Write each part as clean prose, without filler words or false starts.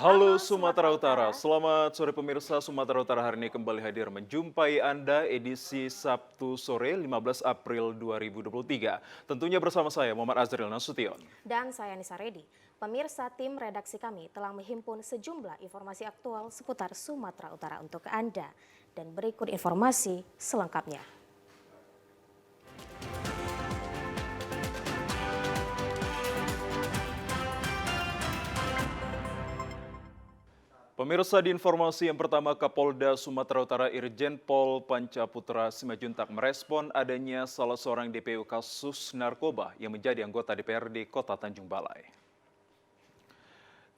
Halo Halo Sumatera Sumatera Utara, Utara. selamat sore pemirsa. Sumatera Utara hari ini kembali hadir menjumpai Anda edisi Sabtu sore 15 April 2023. Tentunya bersama saya Muhammad Azril Nasution. Dan saya Nisa Redi. Pemirsa, tim redaksi kami telah menghimpun sejumlah informasi aktual seputar Sumatera Utara untuk Anda. Dan berikut informasi selengkapnya. Pemirsa, di informasi yang pertama, Kapolda Sumatera Utara Irjen Pol Pancaputra Simajuntak merespon adanya salah seorang DPO kasus narkoba yang menjadi anggota DPRD Kota Tanjung Balai.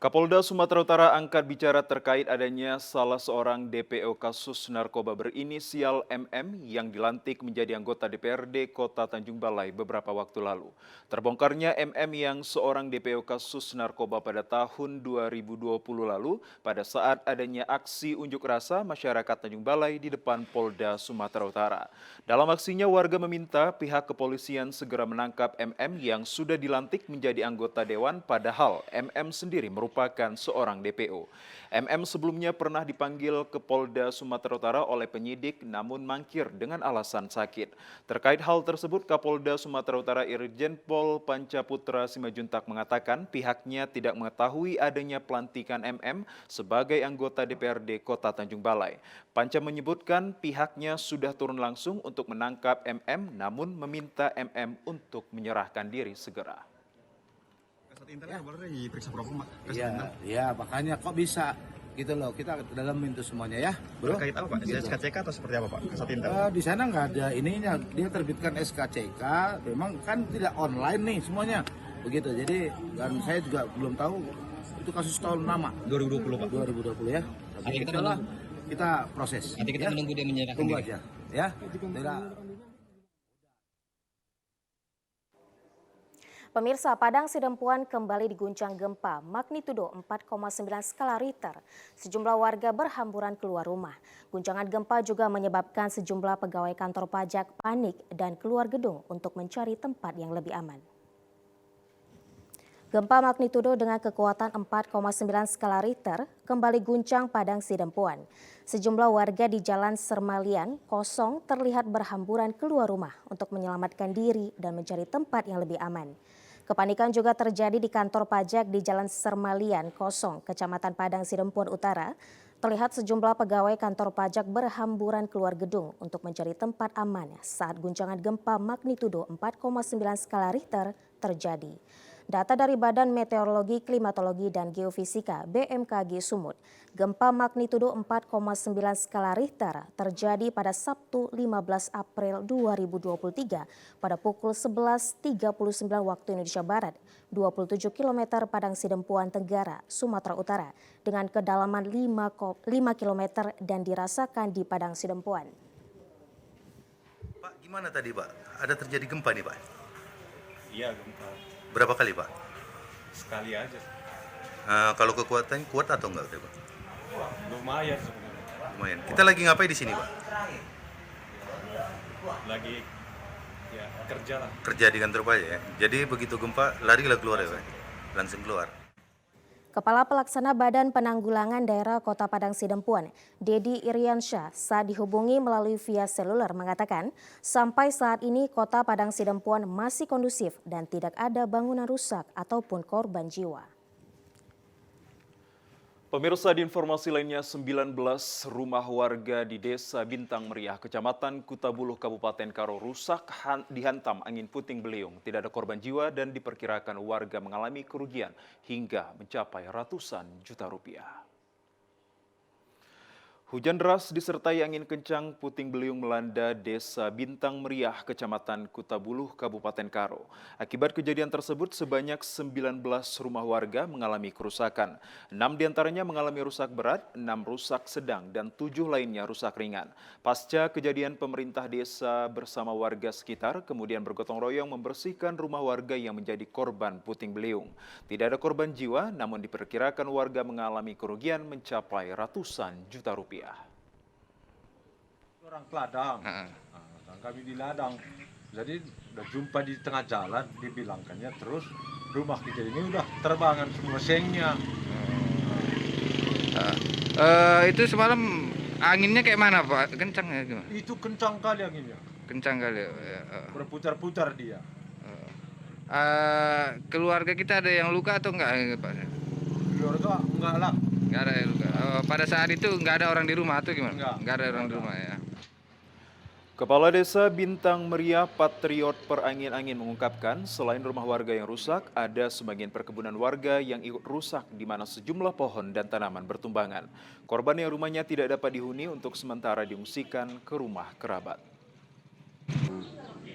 Kapolda Sumatera Utara angkat bicara terkait adanya salah seorang DPO kasus narkoba berinisial MM yang dilantik menjadi anggota DPRD Kota Tanjung Balai beberapa waktu lalu. Terbongkarnya MM yang seorang DPO kasus narkoba pada tahun 2020 lalu pada saat adanya aksi unjuk rasa masyarakat Tanjung Balai di depan Polda Sumatera Utara. Dalam aksinya, warga meminta pihak kepolisian segera menangkap MM yang sudah dilantik menjadi anggota dewan, padahal MM sendiri merupakan seorang DPO. MM sebelumnya pernah dipanggil ke Polda Sumatera Utara oleh penyidik namun mangkir dengan alasan sakit. Terkait hal tersebut, Kapolda Sumatera Utara Irjen Pol Pancaputra Simajuntak mengatakan pihaknya tidak mengetahui adanya pelantikan MM sebagai anggota DPRD Kota Tanjung Balai. Panca menyebutkan pihaknya sudah turun langsung untuk menangkap MM namun meminta MM untuk menyerahkan diri segera. Kasat Intel ya boleh diperiksa propam, Pak. Kasat Iya, Intel. iya, makanya kok bisa gitu loh. Kita dalamin itu semuanya ya, bro. Terkait apa, Pak? Gitu. SKCK atau seperti apa, Pak? Kasat Intel. Di sana nggak ada ininya. Dia terbitkan SKCK. Memang kan tidak online nih semuanya, begitu. Jadi dan saya juga belum tahu itu kasus tahun lama. 2020, Pak. 2020 ya. Tapi Nanti kita itulah menunggu. kita proses. Nanti kita ya. menunggu dia menyerahkan Tunggu diri. aja, ya. Tidak. Pemirsa, Padang Sidempuan kembali diguncang gempa magnitudo 4,9 skala Richter. Sejumlah warga berhamburan keluar rumah. Guncangan gempa juga menyebabkan sejumlah pegawai kantor pajak panik dan keluar gedung untuk mencari tempat yang lebih aman. Gempa magnitudo dengan kekuatan 4,9 skala Richter kembali guncang Padang Sidempuan. Sejumlah warga di Jalan Sermalian kosong terlihat berhamburan keluar rumah untuk menyelamatkan diri dan mencari tempat yang lebih aman. Kepanikan juga terjadi di kantor pajak di Jalan Sermalian kosong, Kecamatan Padang Sidempuan Utara. Terlihat sejumlah pegawai kantor pajak berhamburan keluar gedung untuk mencari tempat aman saat guncangan gempa magnitudo 4,9 skala Richter terjadi. Data dari Badan Meteorologi, Klimatologi, dan Geofisika BMKG Sumut, gempa magnitudo 4,9 skala Richter terjadi pada Sabtu 15 April 2023 pada pukul 11.39 waktu Indonesia Barat, 27 km Padang Sidempuan Tenggara, Sumatera Utara, dengan kedalaman 5 km dan dirasakan di Padang Sidempuan. Pak, gimana tadi Pak? Ada terjadi gempa nih Pak? Iya gempa, Berapa kali Pak? sekali aja. Kalau kekuatannya kuat atau enggak Pak? Wah, lumayan sebenarnya. Lumayan. Kita lagi ngapain di sini Pak? Lagi ya kerja lah. Kerja di kantor pajak ya. Jadi begitu gempa larilah keluar ya Pak? Langsung keluar. Kepala Pelaksana Badan Penanggulangan Daerah Kota Padang Sidempuan, Dedi Iriansyah, saat dihubungi melalui via seluler mengatakan, sampai saat ini Kota Padang Sidempuan masih kondusif dan tidak ada bangunan rusak ataupun korban jiwa. Pemirsa, di informasi lainnya, 19 rumah warga di Desa Bintang Meriah, Kecamatan Kutabuluh, Kabupaten Karo rusak dihantam angin puting beliung. Tidak ada korban jiwa dan diperkirakan warga mengalami kerugian hingga mencapai ratusan juta rupiah. Hujan deras disertai angin kencang puting beliung melanda Desa Bintang Meriah, Kecamatan Kutabuluh, Kabupaten Karo. Akibat kejadian tersebut, sebanyak 19 rumah warga mengalami kerusakan. 6 diantaranya mengalami rusak berat, 6 rusak sedang, dan 7 lainnya rusak ringan. Pasca kejadian, pemerintah desa bersama warga sekitar kemudian bergotong royong membersihkan rumah warga yang menjadi korban puting beliung. Tidak ada korban jiwa, namun diperkirakan warga mengalami kerugian mencapai ratusan juta rupiah. Orang ke ladang. Dan kami di ladang. Jadi udah jumpa di tengah jalan, dibilangkannya terus rumah kita ini udah terbangan semua sengnya. Itu semalam anginnya kayak mana Pak? Kencang ya gimana? Itu kencang kali anginnya, Kencang kali. berputar-putar dia. Keluarga kita ada yang luka atau enggak Pak? Keluarga enggak lah. Enggak ada yang luka. Pada saat itu enggak ada orang di rumah atau gimana? Enggak. Enggak ada orang di rumah ya. Kepala Desa Bintang Meriah Patriot Perangin-Angin mengungkapkan selain rumah warga yang rusak, ada sebagian perkebunan warga yang ikut rusak di mana sejumlah pohon dan tanaman bertumbangan. Korban yang rumahnya tidak dapat dihuni untuk sementara diungsikan ke rumah kerabat.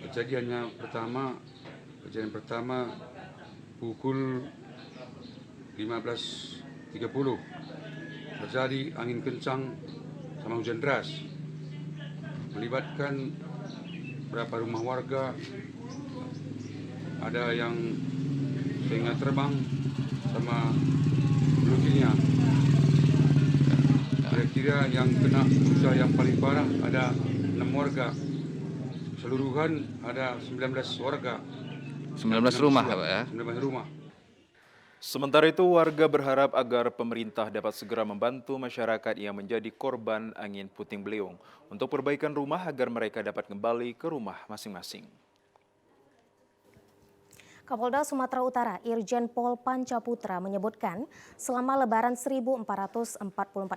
Kejadian pertama pukul 15.30 terjadi angin kencang sama hujan deras. Melibatkan beberapa rumah warga, ada yang sehingga terbang sama bulukinya. Kira-kira yang kena usaha yang paling parah ada 6 warga, keseluruhan ada 19 warga. 19 rumah Pak ya? 19 rumah. Sementara itu, warga berharap agar pemerintah dapat segera membantu masyarakat yang menjadi korban angin puting beliung untuk perbaikan rumah agar mereka dapat kembali ke rumah masing-masing. Kapolda Sumatera Utara Irjen Pol Pancaputra menyebutkan selama Lebaran 1444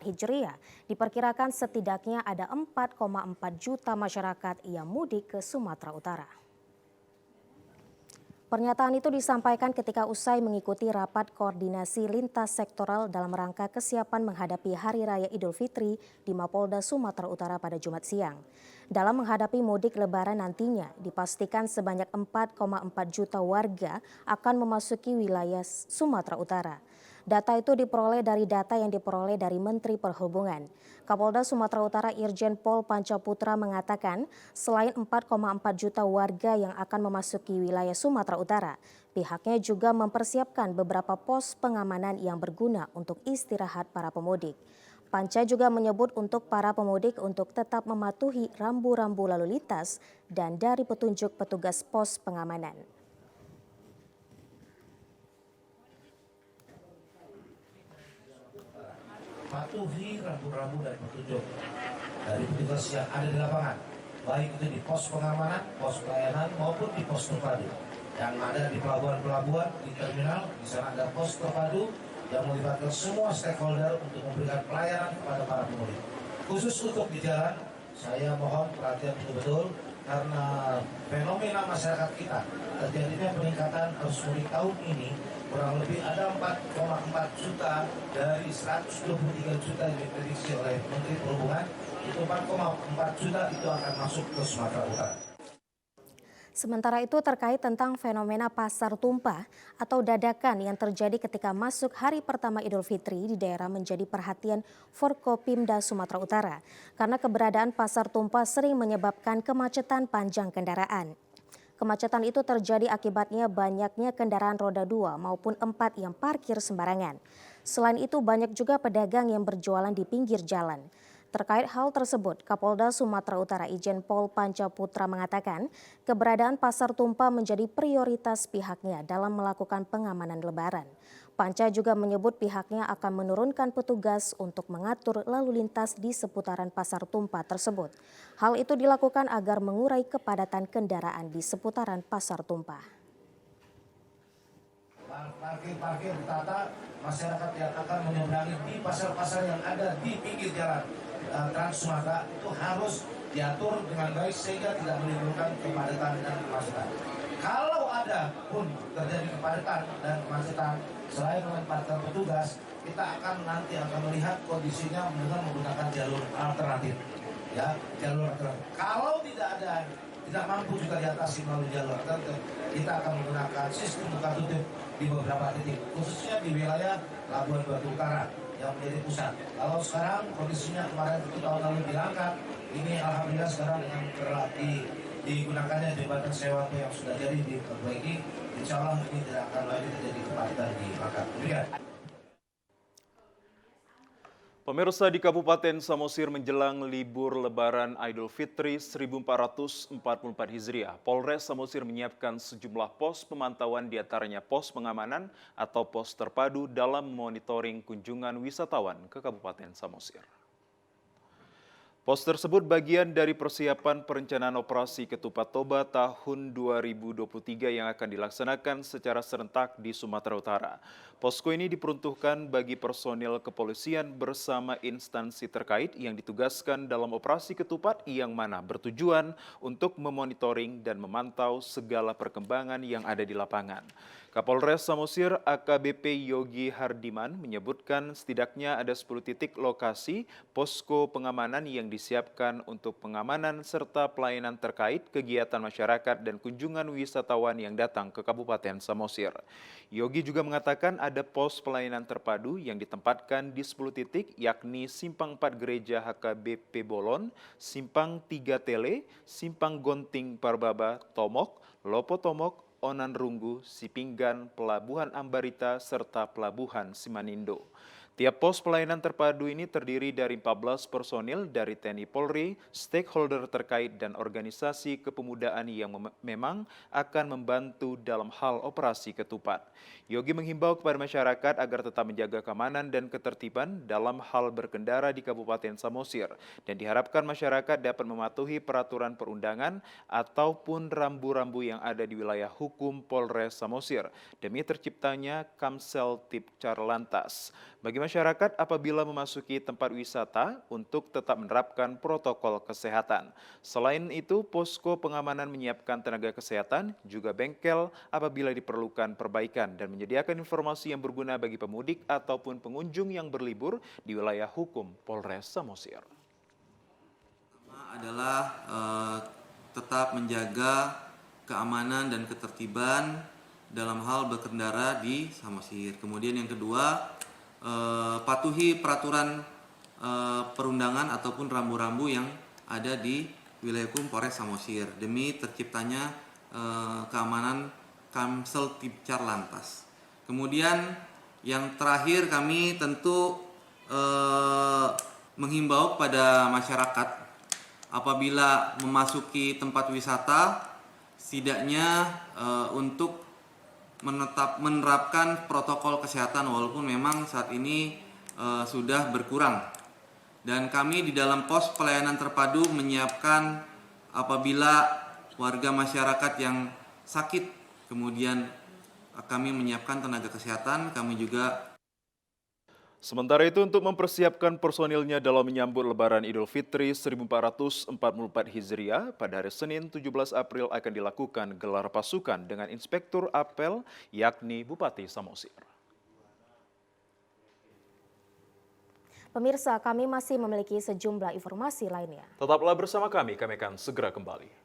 Hijriah diperkirakan setidaknya ada 4,4 juta masyarakat yang mudik ke Sumatera Utara. Pernyataan itu disampaikan ketika usai mengikuti rapat koordinasi lintas sektoral dalam rangka kesiapan menghadapi Hari Raya Idul Fitri di Mapolda Sumatera Utara pada Jumat siang. Dalam menghadapi mudik Lebaran nantinya, dipastikan sebanyak 4,4 juta warga akan memasuki wilayah Sumatera Utara. Data itu diperoleh dari data yang diperoleh dari Menteri Perhubungan. Kapolda Sumatera Utara Irjen Pol Pancaputra mengatakan selain 4,4 juta warga yang akan memasuki wilayah Sumatera Utara, pihaknya juga mempersiapkan beberapa pos pengamanan yang berguna untuk istirahat para pemudik. Panca juga menyebut untuk para pemudik untuk tetap mematuhi rambu-rambu lalu lintas dan dari petunjuk petugas pos pengamanan. Patuhi rambu-rambu dan petunjuk dari petugas yang ada di lapangan, baik itu di pos pengamanan, pos pelayanan maupun di pos terpadu yang ada di pelabuhan-pelabuhan, di terminal. Di sana ada pos terpadu yang melibatkan semua stakeholder untuk memberikan pelayanan kepada para pemudik. Khusus untuk di jalan, saya mohon perhatian betul-betul karena fenomena masyarakat kita terjadinya peningkatan arus mudik tahun ini. Kurang lebih ada 4,4 juta dari 123 juta yang diprediksi oleh Menteri Perhubungan. Itu 4,4 juta itu akan masuk ke Sumatera Utara. Sementara itu terkait tentang fenomena pasar tumpah atau dadakan yang terjadi ketika masuk hari pertama Idul Fitri di daerah menjadi perhatian Forkopimda Sumatera Utara. Karena keberadaan pasar tumpah sering menyebabkan kemacetan panjang kendaraan. Kemacetan itu terjadi akibatnya banyaknya kendaraan roda 2 maupun 4 yang parkir sembarangan. Selain itu banyak juga pedagang yang berjualan di pinggir jalan. Terkait hal tersebut, Kapolda Sumatera Utara Irjen Pol Pancaputra mengatakan keberadaan pasar tumpah menjadi prioritas pihaknya dalam melakukan pengamanan Lebaran. Panca juga menyebut pihaknya akan menurunkan petugas untuk mengatur lalu lintas di seputaran pasar tumpah tersebut. Hal itu dilakukan agar mengurai kepadatan kendaraan di seputaran pasar tumpah. Parkir ditata, masyarakat yang akan menyeberangi di pasar-pasar yang ada di pinggir jalan Trans Sumatera itu harus diatur dengan baik sehingga tidak menimbulkan kepadatan dan kemacetan. Kalau ada pun terjadi kepadatan dan kemacetan, selain menempatkan petugas, kita nanti akan melihat kondisinya dengan menggunakan jalur alternatif. Ya, jalur alternatif. Kalau tidak mampu juga diatasi melalui jalur alternatif, kita akan menggunakan sistem buka tutup di beberapa titik, khususnya di wilayah Labuan Batu Utara yang menjadi pusat. Kalau sekarang kondisinya kemarin itu tahun lalu diangkat, ini alhamdulillah sekarang dengan digunakannya jembatan sewa yang sudah jadi diperbaiki, insya Allah ini tidak akan lagi terjadi kepadatan di Makassar. Pemirsa, di Kabupaten Samosir menjelang libur Lebaran Idul Fitri 1444 Hijriah, Polres Samosir menyiapkan sejumlah pos pemantauan, diantaranya pos pengamanan atau pos terpadu dalam monitoring kunjungan wisatawan ke Kabupaten Samosir. Pos tersebut bagian dari persiapan perencanaan operasi Ketupat Toba tahun 2023 yang akan dilaksanakan secara serentak di Sumatera Utara. Posko ini diperuntukkan bagi personil kepolisian bersama instansi terkait yang ditugaskan dalam operasi Ketupat yang mana bertujuan untuk memonitoring dan memantau segala perkembangan yang ada di lapangan. Kapolres Samosir AKBP Yogi Hardiman menyebutkan setidaknya ada 10 titik lokasi posko pengamanan yang disiapkan untuk pengamanan serta pelayanan terkait kegiatan masyarakat dan kunjungan wisatawan yang datang ke Kabupaten Samosir. Yogi juga mengatakan ada pos pelayanan terpadu yang ditempatkan di 10 titik yakni Simpang 4 Gereja HKBP Bolon, Simpang 3 Tele, Simpang Gonting Parbaba, Tomok, Lopo Tomok, Onan Runggu, Sipinggan, Pelabuhan Ambarita, serta Pelabuhan Simanindo. Tiap pos pelayanan terpadu ini terdiri dari 14 personil dari TNI Polri, stakeholder terkait, dan organisasi kepemudaan yang memang akan membantu dalam hal operasi Ketupat. Yogi menghimbau kepada masyarakat agar tetap menjaga keamanan dan ketertiban dalam hal berkendara di Kabupaten Samosir dan diharapkan masyarakat dapat mematuhi peraturan perundangan ataupun rambu-rambu yang ada di wilayah hukum Polres Samosir demi terciptanya Kamsel Tip Carlantas. Bagi masyarakat apabila memasuki tempat wisata untuk tetap menerapkan protokol kesehatan. Selain itu, posko pengamanan menyiapkan tenaga kesehatan, juga bengkel apabila diperlukan perbaikan dan menyediakan informasi yang berguna bagi pemudik ataupun pengunjung yang berlibur di wilayah hukum Polres Samosir. Adalah tetap menjaga keamanan dan ketertiban dalam hal berkendara di Samosir. Kemudian yang kedua, patuhi peraturan perundangan ataupun rambu-rambu yang ada di wilayah hukum Polres Samosir demi terciptanya keamanan Kamsel Tip Carlantas. Kemudian yang terakhir, kami tentu menghimbau pada masyarakat apabila memasuki tempat wisata setidaknya untuk menerapkan protokol kesehatan walaupun memang saat ini sudah berkurang. Dan kami di dalam pos pelayanan terpadu menyiapkan apabila warga masyarakat yang sakit, kemudian kami menyiapkan tenaga kesehatan, kami juga. Sementara itu, untuk mempersiapkan personilnya dalam menyambut Lebaran Idul Fitri 1444 Hijriah, pada hari Senin 17 April akan dilakukan gelar pasukan dengan Inspektur Apel, yakni Bupati Samosir. Pemirsa, kami masih memiliki sejumlah informasi lainnya. Tetaplah bersama kami akan segera kembali.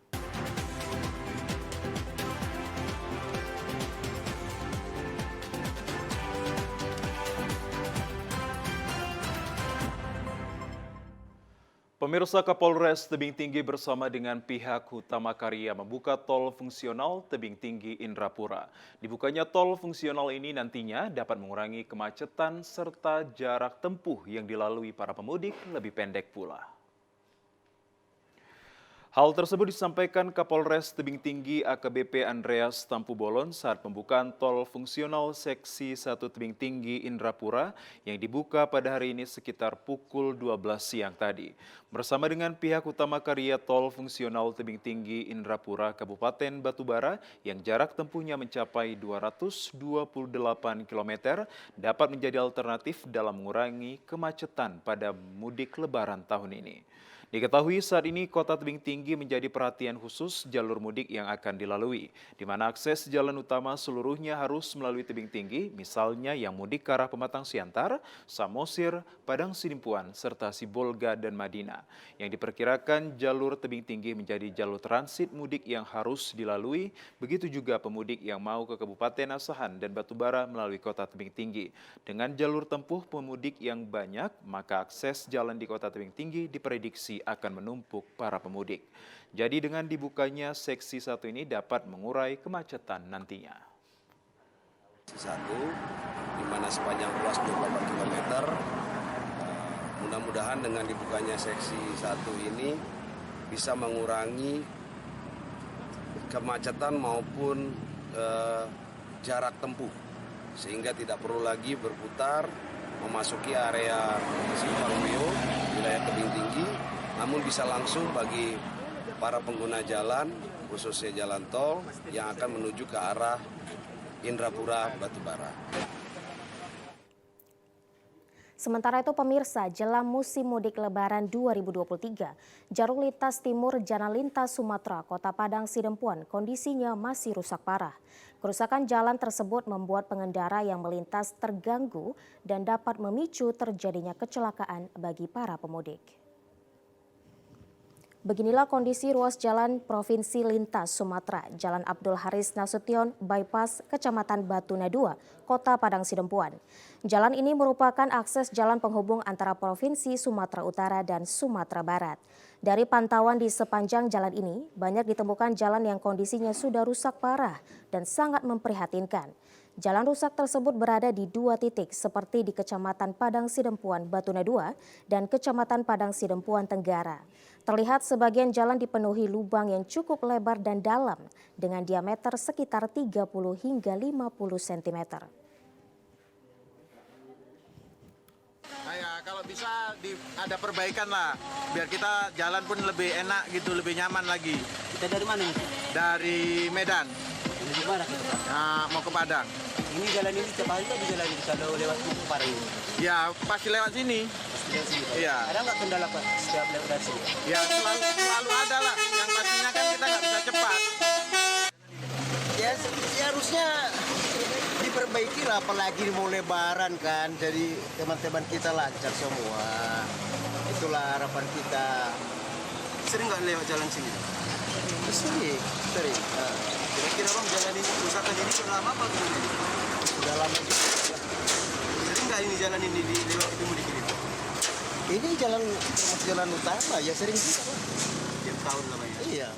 Pemirsa, Kapolres Tebing Tinggi bersama dengan pihak Hutama Karya membuka tol fungsional Tebing Tinggi Indrapura. Dibukanya tol fungsional ini nantinya dapat mengurangi kemacetan serta jarak tempuh yang dilalui para pemudik lebih pendek pula. Hal tersebut disampaikan Kapolres Tebing Tinggi AKBP Andreas Tampu Bolon saat pembukaan tol fungsional Seksi 1 Tebing Tinggi Indrapura yang dibuka pada hari ini sekitar pukul 12 siang tadi. Bersama dengan pihak Utama Karya Tol Fungsional Tebing Tinggi Indrapura Kabupaten Batubara yang jarak tempuhnya mencapai 228 km dapat menjadi alternatif dalam mengurangi kemacetan pada mudik Lebaran tahun ini. Diketahui saat ini Kota Tebing Tinggi menjadi perhatian khusus jalur mudik yang akan dilalui, di mana akses jalan utama seluruhnya harus melalui Tebing Tinggi, misalnya yang mudik ke arah Pematang Siantar, Samosir, Padang Sidimpuan, serta Sibolga dan Madinah. Yang diperkirakan jalur Tebing Tinggi menjadi jalur transit mudik yang harus dilalui, begitu juga pemudik yang mau ke Kabupaten Asahan dan Batubara melalui Kota Tebing Tinggi. Dengan jalur tempuh pemudik yang banyak, maka akses jalan di Kota Tebing Tinggi diprediksi akan menumpuk para pemudik. Jadi dengan dibukanya seksi 1 ini dapat mengurai kemacetan nantinya. Seksi 1, di mana sepanjang ruas 28 km Mudah-mudahan dengan dibukanya seksi 1 ini bisa mengurangi kemacetan maupun jarak tempuh, sehingga tidak perlu lagi berputar memasuki area Simpang Bio, wilayah tebing tinggi, namun bisa langsung bagi para pengguna jalan, khususnya jalan tol yang akan menuju ke arah Indrapura Batubara. Sementara itu pemirsa, jelang musim mudik Lebaran 2023, jalur lintas timur Jalan Lintas Sumatera, Kota Padang Sidempuan kondisinya masih rusak parah. Kerusakan jalan tersebut membuat pengendara yang melintas terganggu dan dapat memicu terjadinya kecelakaan bagi para pemudik. Beginilah kondisi ruas jalan Provinsi Lintas Sumatera, Jalan Abdul Haris Nasution, Bypass, Kecamatan Batuna 2, Kota Padang Sidempuan. Jalan ini merupakan akses jalan penghubung antara Provinsi Sumatera Utara dan Sumatera Barat. Dari pantauan di sepanjang jalan ini, banyak ditemukan jalan yang kondisinya sudah rusak parah dan sangat memprihatinkan. Jalan rusak tersebut berada di 2 titik seperti di Kecamatan Padang Sidempuan Batuna 2 dan Kecamatan Padang Sidempuan Tenggara. Terlihat sebagian jalan dipenuhi lubang yang cukup lebar dan dalam dengan diameter sekitar 30 hingga 50 cm. Nah ya, kalau bisa ada perbaikan lah, biar kita jalan pun lebih enak gitu, lebih nyaman lagi. Kita dari mana? Dari Medan. Dari mana? Nah, mau ke Padang. Ini jalan ini setiap hari bisa jalan kalau lewat Parang ini? Ya, pasti lewat sini. Iya. Ada nggak kendala Pak setiap lewat dari sini? Ya, selalu ada lah. Yang pastinya kan kita nggak bisa cepat. Ya harusnya diperbaiki lah, apalagi mau lebaran kan. Jadi teman-teman kita lancar semua. Itulah harapan kita. Sering nggak lewat jalan sini? Sering. Kira-kira Bang, jalan ini, kerusakan ini sudah lama apa gimana? Sudah lama juga. Sering nggak ini jalan ini lewat itu mudik ini? Ini jalan utama ya, sering juga Pak. Tiap tahun namanya. Iya.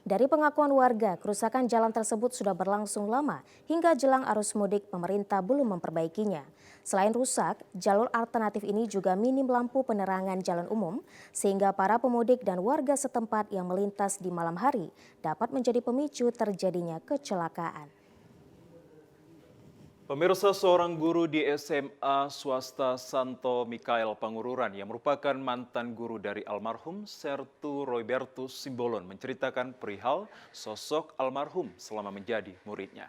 Dari pengakuan warga, kerusakan jalan tersebut sudah berlangsung lama hingga jelang arus mudik pemerintah belum memperbaikinya. Selain rusak, jalur alternatif ini juga minim lampu penerangan jalan umum sehingga para pemudik dan warga setempat yang melintas di malam hari dapat menjadi pemicu terjadinya kecelakaan. Pemirsa, seorang guru di SMA swasta Santo Mikael Pangururan yang merupakan mantan guru dari almarhum Sertu Roibertus Simbolon menceritakan perihal sosok almarhum selama menjadi muridnya.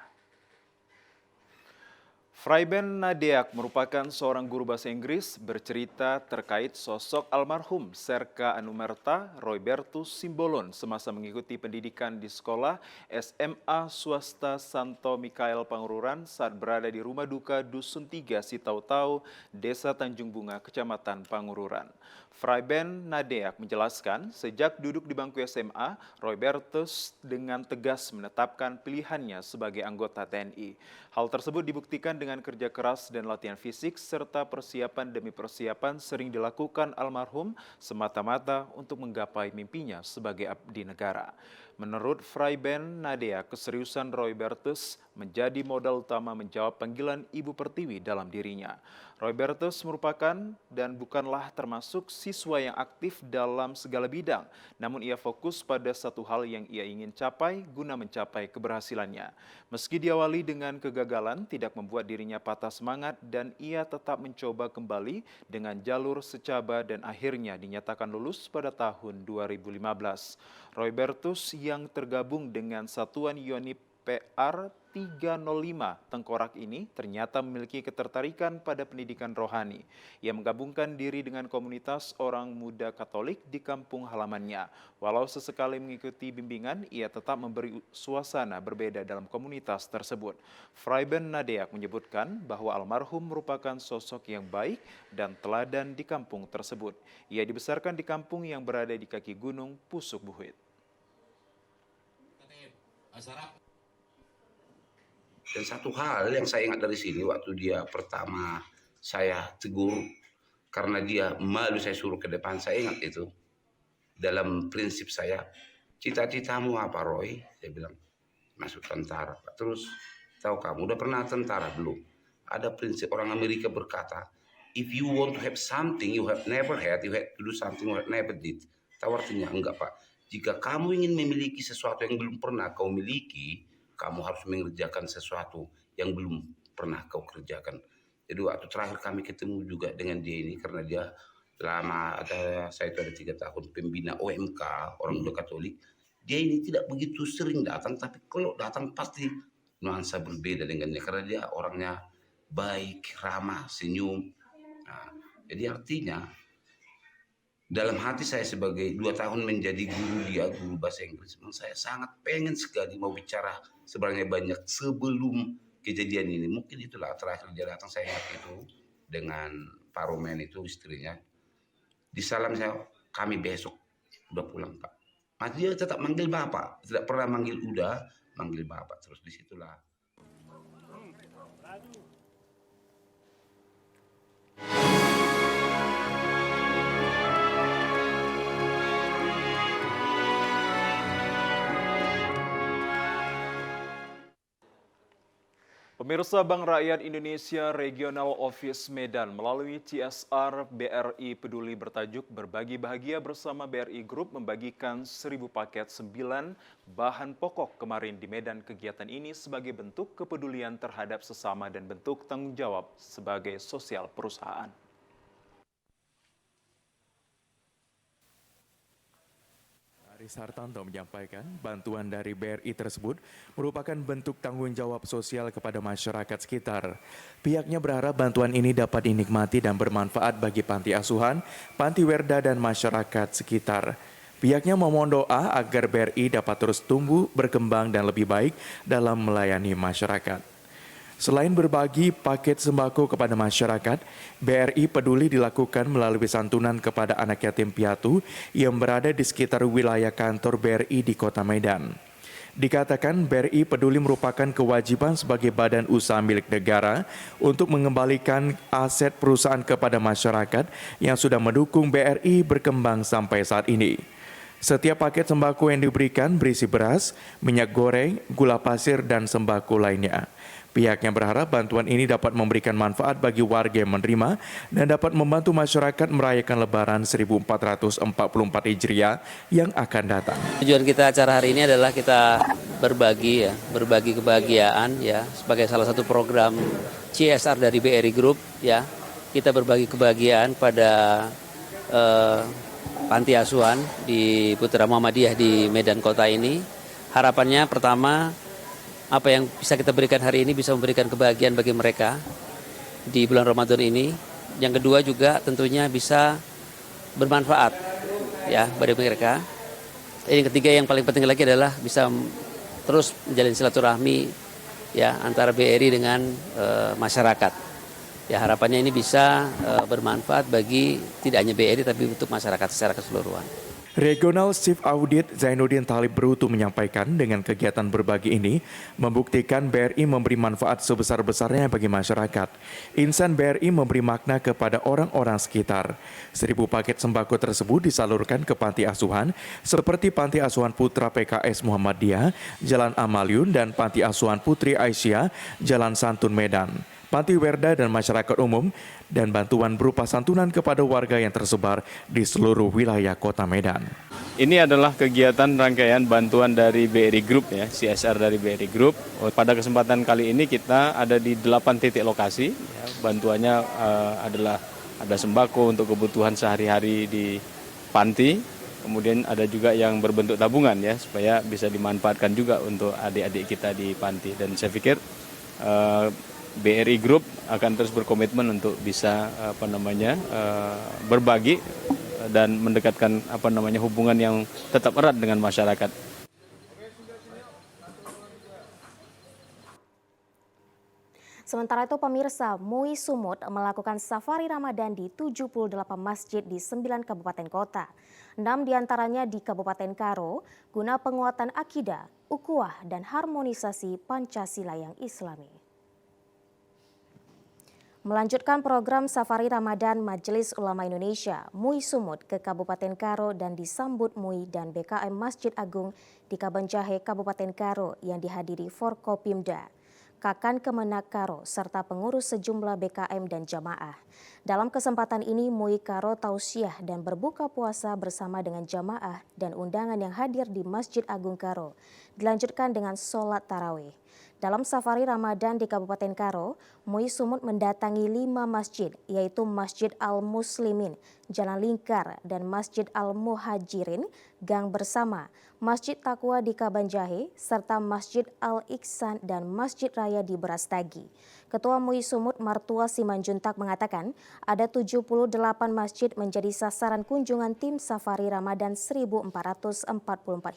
Fraiben Nadeak merupakan seorang guru bahasa Inggris bercerita terkait sosok almarhum Serka Anumerta Roibertus Simbolon semasa mengikuti pendidikan di sekolah SMA swasta Santo Mikael Pangururan saat berada di rumah duka Dusun 3 Sitautau, Desa Tanjung Bunga, Kecamatan Pangururan. Fraiben Nadeak menjelaskan sejak duduk di bangku SMA, Roibertus dengan tegas menetapkan pilihannya sebagai anggota TNI. Hal tersebut dibuktikan dengan kerja keras dan latihan fisik serta persiapan demi persiapan sering dilakukan almarhum semata-mata untuk menggapai mimpinya sebagai abdi negara. Menurut Fraiben Nadeak, keseriusan Roibertus menjadi modal utama menjawab panggilan Ibu Pertiwi dalam dirinya. Roibertus merupakan dan bukanlah termasuk siswa yang aktif dalam segala bidang, namun ia fokus pada satu hal yang ia ingin capai guna mencapai keberhasilannya. Meski diawali dengan kegagalan, tidak membuat dirinya patah semangat dan ia tetap mencoba kembali dengan jalur secaba dan akhirnya dinyatakan lulus pada tahun 2015. Roibertus yang tergabung dengan Satuan Yonif PR 305 Tengkorak ini ternyata memiliki ketertarikan pada pendidikan rohani. Ia menggabungkan diri dengan komunitas orang muda Katolik di kampung halamannya. Walau sesekali mengikuti bimbingan, ia tetap memberi suasana berbeda dalam komunitas tersebut. Fraiben Nadeak menyebutkan bahwa almarhum merupakan sosok yang baik dan teladan di kampung tersebut. Ia dibesarkan di kampung yang berada di kaki gunung Pusuk Buhit. Dan satu hal yang saya ingat dari sini waktu dia pertama saya tegur karena dia malu saya suruh ke depan, saya ingat itu. Dalam prinsip saya, cita-citamu apa Roy? Saya bilang, masuk tentara. Terus, tahu kamu udah pernah tentara belum? Ada prinsip orang Amerika berkata, if you want to have something you have never had, you have to do something you have never did. Tahu artinya? Enggak, Pak. Jika kamu ingin memiliki sesuatu yang belum pernah kau miliki, kamu harus mengerjakan sesuatu yang belum pernah kau kerjakan. Jadi waktu terakhir kami ketemu juga dengan dia ini, karena dia lama saya itu ada 3 tahun pembina OMK, orang muda Katolik. Dia ini tidak begitu sering datang, tapi kalau datang pasti nuansa berbeda dengannya, karena dia orangnya baik, ramah, senyum. Nah, jadi artinya dalam hati saya sebagai 2 tahun menjadi guru dia, guru bahasa Inggris, memang saya sangat pengen sekali mau bicara sebenarnya banyak sebelum kejadian ini. Mungkin itulah terakhir dia datang, saya ingat itu dengan Pak Romen itu istrinya. Di salam saya, kami besok udah pulang, Pak. Mas dia tetap manggil Bapak, tidak pernah manggil udah, manggil Bapak terus. Disitulah. Pemirsa, Bank Rakyat Indonesia Regional Office Medan melalui CSR BRI Peduli bertajuk Berbagi Bahagia bersama BRI Group membagikan 1.000 paket 9 bahan pokok kemarin di Medan. Kegiatan ini sebagai bentuk kepedulian terhadap sesama dan bentuk tanggung jawab sebagai sosial perusahaan. Aris Hartanto menyampaikan bantuan dari BRI tersebut merupakan bentuk tanggung jawab sosial kepada masyarakat sekitar. Pihaknya berharap bantuan ini dapat dinikmati dan bermanfaat bagi panti asuhan, panti werda dan masyarakat sekitar. Pihaknya memohon doa agar BRI dapat terus tumbuh, berkembang dan lebih baik dalam melayani masyarakat. Selain berbagi paket sembako kepada masyarakat, BRI Peduli dilakukan melalui santunan kepada anak yatim piatu yang berada di sekitar wilayah kantor BRI di Kota Medan. Dikatakan BRI Peduli merupakan kewajiban sebagai badan usaha milik negara untuk mengembalikan aset perusahaan kepada masyarakat yang sudah mendukung BRI berkembang sampai saat ini. Setiap paket sembako yang diberikan berisi beras, minyak goreng, gula pasir, dan sembako lainnya. Pihaknya berharap bantuan ini dapat memberikan manfaat bagi warga yang menerima dan dapat membantu masyarakat merayakan Lebaran 1444 Hijriah yang akan datang. Tujuan kita acara hari ini adalah kita berbagi kebahagiaan ya, sebagai salah satu program CSR dari BRI Group ya. Kita berbagi kebahagiaan pada panti asuhan di Putra Muhammadiyah di Medan Kota ini. Harapannya pertama, apa yang bisa kita berikan hari ini bisa memberikan kebahagiaan bagi mereka di bulan Ramadan ini. Yang kedua juga tentunya bisa bermanfaat ya bagi mereka. Yang ketiga yang paling penting lagi adalah bisa terus menjalin silaturahmi ya antara BRI dengan masyarakat. Ya harapannya ini bisa bermanfaat bagi tidak hanya BRI tapi untuk masyarakat secara keseluruhan. Regional Chief Audit Zainuddin Talib Brutu menyampaikan dengan kegiatan berbagi ini membuktikan BRI memberi manfaat sebesar-besarnya bagi masyarakat. Insan BRI memberi makna kepada orang-orang sekitar. 1.000 paket sembako tersebut disalurkan ke panti asuhan seperti Panti Asuhan Putra PKS Muhammadiyah, Jalan Amaliun, dan Panti Asuhan Putri Aisyah, Jalan Santun Medan. Panti werda dan masyarakat umum, dan bantuan berupa santunan kepada warga yang tersebar di seluruh wilayah Kota Medan. Ini adalah kegiatan rangkaian bantuan dari BRI Group ya, CSR dari BRI Group. Pada kesempatan kali ini kita ada di 8 titik lokasi. Ya, bantuannya adalah ada sembako untuk kebutuhan sehari-hari di panti. Kemudian ada juga yang berbentuk tabungan ya, supaya bisa dimanfaatkan juga untuk adik-adik kita di panti. Dan saya pikir BRI Group akan terus berkomitmen untuk bisa berbagi dan mendekatkan hubungan yang tetap erat dengan masyarakat. Sementara itu pemirsa, MUI Sumut melakukan safari Ramadan di 78 masjid di 9 kabupaten kota. 6 diantaranya di Kabupaten Karo guna penguatan akidah, ukhuwah, dan harmonisasi Pancasila yang Islami. Melanjutkan program Safari Ramadan Majelis Ulama Indonesia, MUI Sumut ke Kabupaten Karo dan disambut MUI dan BKM Masjid Agung di Kabanjahe, Kabupaten Karo yang dihadiri Forkopimda. Kakan Kemenak Karo serta pengurus sejumlah BKM dan jamaah. Dalam kesempatan ini, MUI Karo tausiah dan berbuka puasa bersama dengan jamaah dan undangan yang hadir di Masjid Agung Karo. Dilanjutkan dengan sholat tarawih. Dalam safari Ramadan di Kabupaten Karo, MUI Sumut mendatangi 5 masjid, yaitu Masjid Al-Muslimin, Jalan Lingkar, dan Masjid Al-Muhajirin, Gang Bersama, Masjid Taqwa di Kabanjahe, serta Masjid Al-Iksan dan Masjid Raya di Brastagi. Ketua MUI Sumut Martua Simanjuntak mengatakan ada 78 masjid menjadi sasaran kunjungan tim safari Ramadan 1444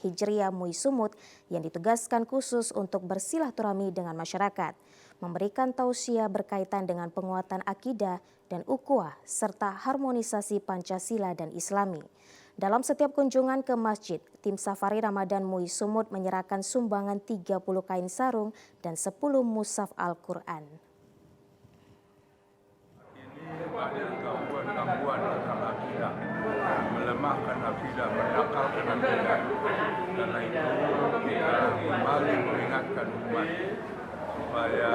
Hijriah MUI Sumut yang ditugaskan khusus untuk bersilaturahmi dengan masyarakat, memberikan tausiah berkaitan dengan penguatan akidah dan ukhuwah serta harmonisasi Pancasila dan Islami. Dalam setiap kunjungan ke masjid, tim safari Ramadan MUI Sumut menyerahkan sumbangan 30 kain sarung dan 10 mushaf Al-Quran. Ada gangguan dalam akidah, melemahkan akidah, menakalkan akidah. Karena itu kita kembali mengingatkan umat supaya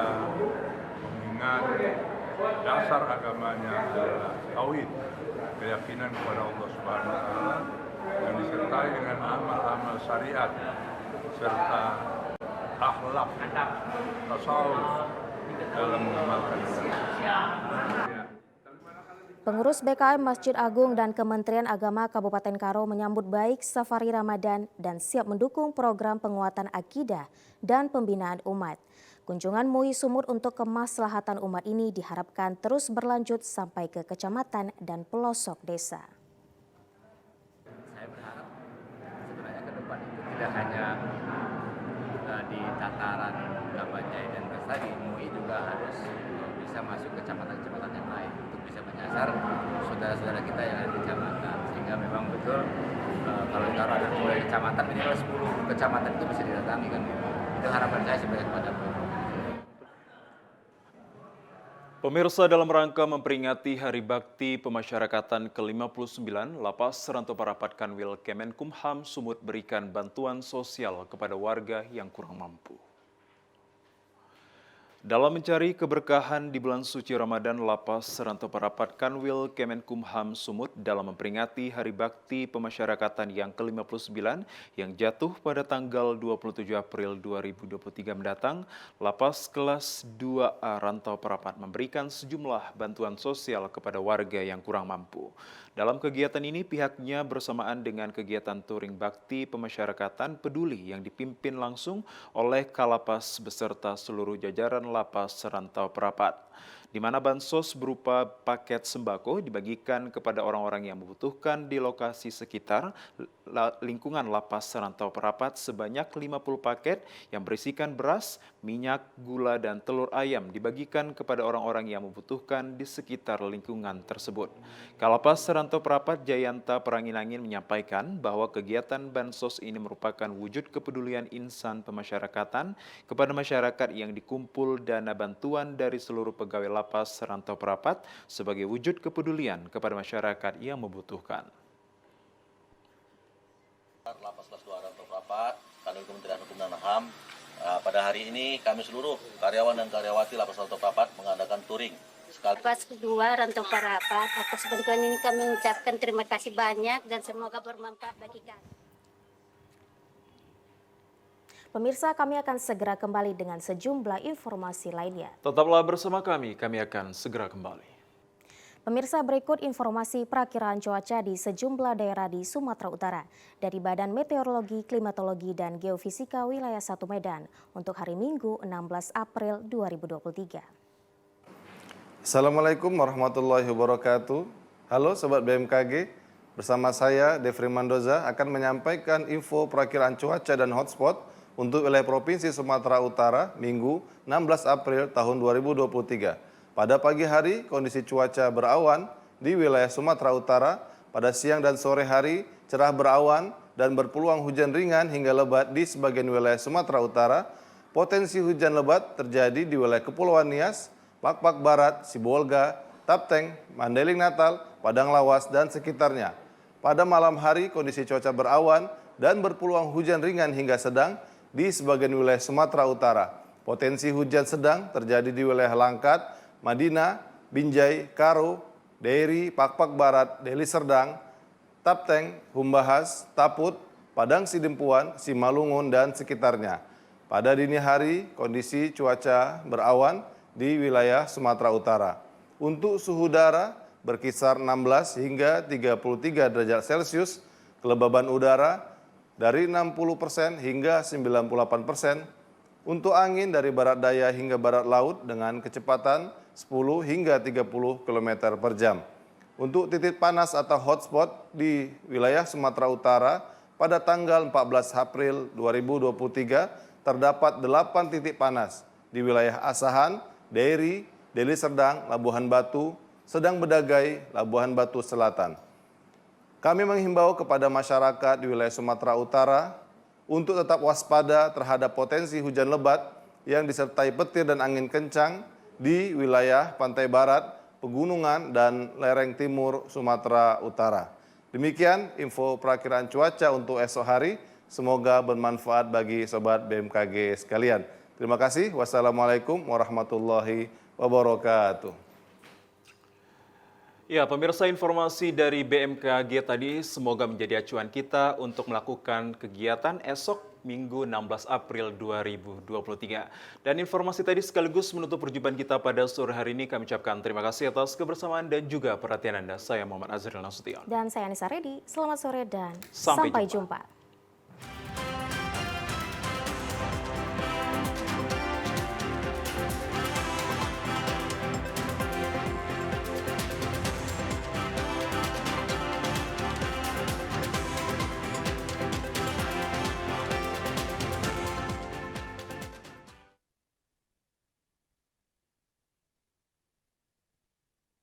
mengingat dasar agamanya adalah tauhid, keyakinan kepada Allah Subhanahu wa taala yang disertai dengan amal-amal syariat serta akhlak tasawuf dalam mengamalkan agama. Pengurus BKM Masjid Agung dan Kementerian Agama Kabupaten Karo menyambut baik safari Ramadan dan siap mendukung program penguatan akidah dan pembinaan umat. Kunjungan MUI Sumut untuk kemaslahatan umat ini diharapkan terus berlanjut sampai ke kecamatan dan pelosok desa. Saya berharap sebenarnya ke depan itu tidak hanya di tataran Kabanjahe dan Brastagi, MUI juga harus bisa masuk ke kecamatan-kecamatan yang lain untuk bisa menyasar saudara-saudara kita yang ada di kecamatan, sehingga memang betul kalau di Karo ada 10 kecamatan, minimal 10 kecamatan itu bisa didatangi kan. Itu harapan saya sebagai kepada Pemirsa, dalam rangka memperingati Hari Bakti Pemasyarakatan ke-59, Lapas Rantau Parapat Kanwil Kemenkumham Sumut berikan bantuan sosial kepada warga yang kurang mampu. Dalam mencari keberkahan di bulan suci Ramadan, Lapas Rantau Parapat Kanwil Kemenkumham Sumut dalam memperingati Hari Bakti Pemasyarakatan yang ke-59 yang jatuh pada tanggal 27 April 2023 mendatang, Lapas kelas 2A Rantau Parapat memberikan sejumlah bantuan sosial kepada warga yang kurang mampu. Dalam kegiatan ini, pihaknya bersamaan dengan kegiatan touring bakti pemasyarakatan peduli yang dipimpin langsung oleh Kalapas beserta seluruh jajaran Lapas Rantau Parapat, di mana bansos berupa paket sembako dibagikan kepada orang-orang yang membutuhkan di lokasi sekitar lingkungan Lapas Rantau Parapat sebanyak 50 paket yang berisikan beras, minyak, gula, dan telur ayam dibagikan kepada orang-orang yang membutuhkan di sekitar lingkungan tersebut. Kalapas Rantau Parapat Jayanta Peranginangin menyampaikan bahwa kegiatan bansos ini merupakan wujud kepedulian insan pemasyarakatan kepada masyarakat yang dikumpul dana bantuan dari seluruh pegawai Lapas Rantau Parapat sebagai wujud kepedulian kepada masyarakat yang membutuhkan. Lapas kelas 2 Rantau Parapat, Kanwil Kementerian Hukum dan HAM, pada hari ini kami seluruh karyawan dan karyawati Lapas Rantau Parapat mengadakan touring. Lapas 2 Rantau Parapat, atas bantuan ini kami mengucapkan terima kasih banyak dan semoga bermanfaat bagi kami. Pemirsa, kami akan segera kembali dengan sejumlah informasi lainnya. Tetaplah bersama kami akan segera kembali. Pemirsa, berikut informasi perakiraan cuaca di sejumlah daerah di Sumatera Utara dari Badan Meteorologi, Klimatologi, dan Geofisika Wilayah 1 Medan untuk hari Minggu 16 April 2023. Assalamualaikum warahmatullahi wabarakatuh. Halo Sobat BMKG, bersama saya Devri Mandoza akan menyampaikan info perakiraan cuaca dan hotspot untuk wilayah Provinsi Sumatera Utara Minggu 16 April tahun 2023. Pada pagi hari, kondisi cuaca berawan di wilayah Sumatera Utara. Pada siang dan sore hari, cerah berawan dan berpeluang hujan ringan hingga lebat di sebagian wilayah Sumatera Utara. Potensi hujan lebat terjadi di wilayah Kepulauan Nias, Pakpak Barat, Sibolga, Tapteng, Mandailing Natal, Padang Lawas, dan sekitarnya. Pada malam hari, kondisi cuaca berawan dan berpeluang hujan ringan hingga sedang di sebagian wilayah Sumatera Utara. Potensi hujan sedang terjadi di wilayah Langkat, Madinah, Binjai, Karo, Dairi, Pakpak Barat, Deli Serdang, Tapteng, Humbahas, Taput, Padang Sidempuan, Simalungun, dan sekitarnya. Pada dini hari, kondisi cuaca berawan di wilayah Sumatera Utara. Untuk suhu udara berkisar 16 hingga 33 derajat Celcius, kelembaban udara dari 60% hingga 98%, untuk angin dari barat daya hingga barat laut dengan kecepatan 10 hingga 30 km per jam. Untuk titik panas atau hotspot di wilayah Sumatera Utara pada tanggal 14 April 2023 terdapat 8 titik panas di wilayah Asahan, Dairi, Deli Serdang, Labuhan Batu, Sedang Bedagai, Labuhan Batu Selatan. Kami menghimbau kepada masyarakat di wilayah Sumatera Utara untuk tetap waspada terhadap potensi hujan lebat yang disertai petir dan angin kencang di wilayah pantai barat, pegunungan, dan lereng timur Sumatera Utara. Demikian info perakiraan cuaca untuk esok hari. Semoga bermanfaat bagi Sobat BMKG sekalian. Terima kasih. Wassalamualaikum warahmatullahi wabarakatuh. Ya, pemirsa, informasi dari BMKG tadi semoga menjadi acuan kita untuk melakukan kegiatan esok Minggu 16 April 2023. Dan informasi tadi sekaligus menutup perjumpaan kita pada sore hari ini. Kami ucapkan terima kasih atas kebersamaan dan juga perhatian Anda. Saya Muhammad Azril Nasution. Dan saya Anissa Redi. Selamat sore dan sampai jumpa.